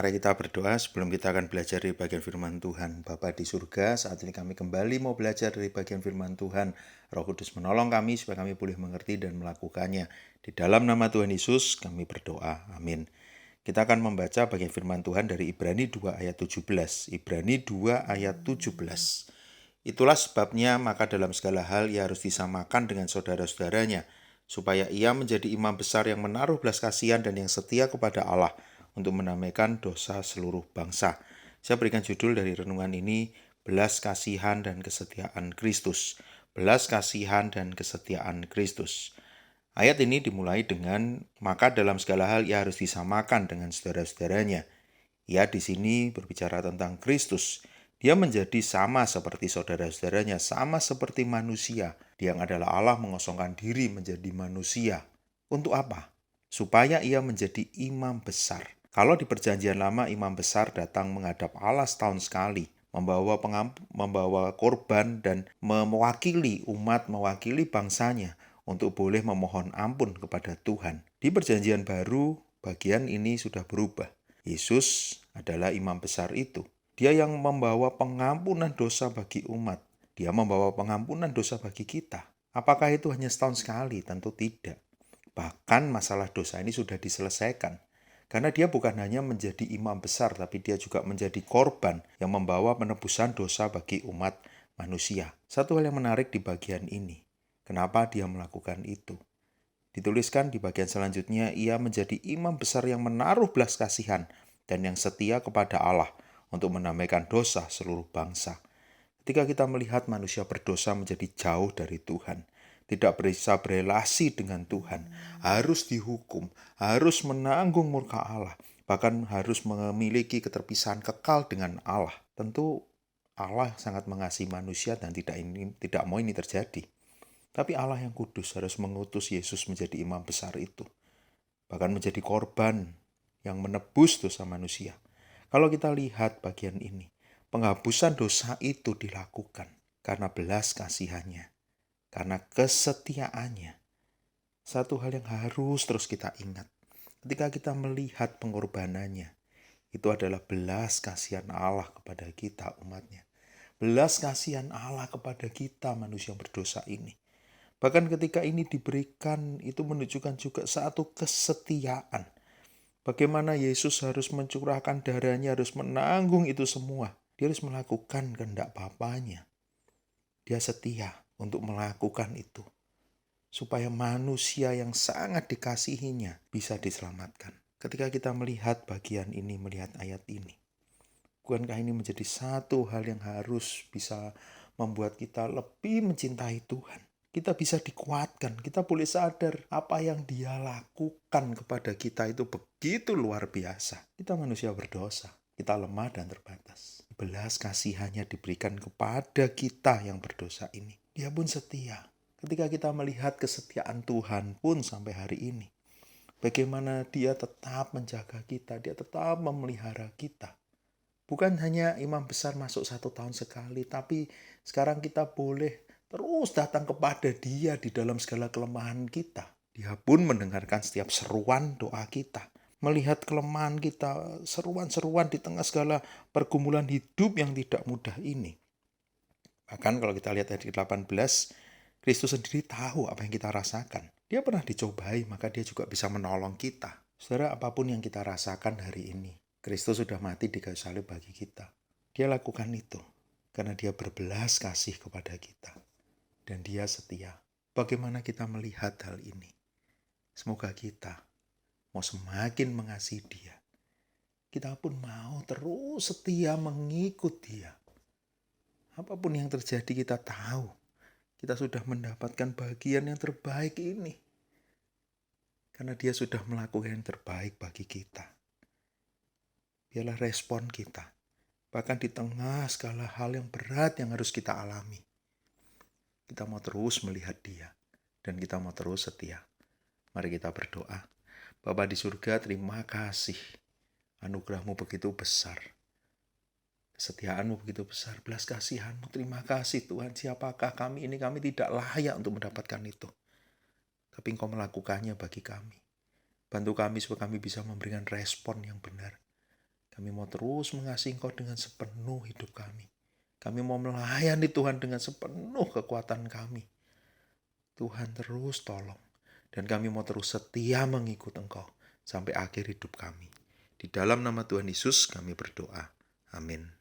Mari kita berdoa sebelum kita akan belajar dari bagian firman Tuhan. Bapa di surga, saat ini kami kembali mau belajar dari bagian firman Tuhan. Roh Kudus menolong kami supaya kami boleh mengerti dan melakukannya. Di dalam nama Tuhan Yesus kami berdoa. Amin. Kita akan membaca bagian firman Tuhan dari Ibrani 2 ayat 17. Ibrani 2 ayat 17. Itulah sebabnya maka dalam segala hal ia harus disamakan dengan saudara-saudaranya, supaya ia menjadi imam besar yang menaruh belas kasihan dan yang setia kepada Allah, untuk menamaikan dosa seluruh bangsa. Saya berikan judul dari renungan ini, belas kasihan dan kesetiaan Kristus. Belas kasihan dan kesetiaan Kristus. Ayat ini dimulai dengan, maka dalam segala hal ia harus disamakan dengan saudara-saudaranya. Ia di sini berbicara tentang Kristus. Dia menjadi sama seperti saudara-saudaranya, sama seperti manusia. Dia yang adalah Allah mengosongkan diri menjadi manusia. Untuk apa? Supaya ia menjadi imam besar. Kalau di perjanjian lama imam besar datang menghadap Allah setahun sekali, membawa korban dan mewakili umat, mewakili bangsanya untuk boleh memohon ampun kepada Tuhan. Di perjanjian baru, bagian ini sudah berubah. Yesus adalah imam besar itu. Dia yang membawa pengampunan dosa bagi umat. Dia membawa pengampunan dosa bagi kita. Apakah itu hanya setahun sekali? Tentu tidak. Bahkan masalah dosa ini sudah diselesaikan. Karena dia bukan hanya menjadi imam besar, tapi dia juga menjadi korban yang membawa penebusan dosa bagi umat manusia. Satu hal yang menarik di bagian ini. Kenapa dia melakukan itu? Dituliskan di bagian selanjutnya, ia menjadi imam besar yang menaruh belas kasihan dan yang setia kepada Allah untuk menamaikan dosa seluruh bangsa. Ketika kita melihat manusia berdosa menjadi jauh dari Tuhan, tidak bisa berelasi dengan Tuhan, harus dihukum, harus menanggung murka Allah, bahkan harus memiliki keterpisahan kekal dengan Allah. Tentu Allah sangat mengasihi manusia dan tidak mau ini terjadi. Tapi Allah yang kudus harus mengutus Yesus menjadi imam besar itu. Bahkan menjadi korban yang menebus dosa manusia. Kalau kita lihat bagian ini, penghapusan dosa itu dilakukan karena belas kasihannya, karena kesetiaannya. Satu hal yang harus terus kita ingat, ketika kita melihat pengorbanannya, itu adalah belas kasihan Allah kepada kita umatnya. Belas kasihan Allah kepada kita manusia berdosa ini. Bahkan ketika ini diberikan, itu menunjukkan juga satu kesetiaan. Bagaimana Yesus harus mencurahkan darahnya, harus menanggung itu semua. Dia harus melakukan kehendak Bapanya. Dia setia untuk melakukan itu. Supaya manusia yang sangat dikasihinya bisa diselamatkan. Ketika kita melihat bagian ini, melihat ayat ini, bukankah ini menjadi satu hal yang harus bisa membuat kita lebih mencintai Tuhan? Kita bisa dikuatkan, kita boleh sadar apa yang dia lakukan kepada kita itu begitu luar biasa. Kita manusia berdosa, kita lemah dan terbatas. Belas kasihannya diberikan kepada kita yang berdosa ini. Dia pun setia. Ketika kita melihat kesetiaan Tuhan pun sampai hari ini, bagaimana dia tetap menjaga kita, dia tetap memelihara kita. Bukan hanya imam besar masuk 1 tahun sekali, tapi sekarang kita boleh terus datang kepada dia di dalam segala kelemahan kita. Dia pun mendengarkan setiap seruan doa kita. Melihat kelemahan kita, seruan-seruan di tengah segala pergumulan hidup yang tidak mudah ini. Bahkan kalau kita lihat ayat 18, Kristus sendiri tahu apa yang kita rasakan. Dia pernah dicobai, maka dia juga bisa menolong kita. Saudara, apapun yang kita rasakan hari ini, Kristus sudah mati di kayu salib bagi kita. Dia lakukan itu karena dia berbelas kasih kepada kita. Dan dia setia. Bagaimana kita melihat hal ini? Semoga kita mau semakin mengasihi dia. Kita pun mau terus setia mengikut dia. Apapun yang terjadi kita tahu. Kita sudah mendapatkan bagian yang terbaik ini. Karena dia sudah melakukan yang terbaik bagi kita. Biarlah respon kita. Bahkan di tengah segala hal yang berat yang harus kita alami. Kita mau terus melihat dia. Dan kita mau terus setia. Mari kita berdoa. Bapa di surga, terima kasih. Anugerah-Mu begitu besar. Kesetiaan-Mu begitu besar. Belas kasihan-Mu. Terima kasih Tuhan. Siapakah kami ini? Kami tidak layak untuk mendapatkan itu. Tapi Engkau melakukannya bagi kami. Bantu kami supaya kami bisa memberikan respon yang benar. Kami mau terus mengasihi Engkau dengan sepenuh hidup kami. Kami mau melayani Tuhan dengan sepenuh kekuatan kami. Tuhan terus tolong. Dan kami mau terus setia mengikut Engkau sampai akhir hidup kami. Di dalam nama Tuhan Yesus kami berdoa. Amin.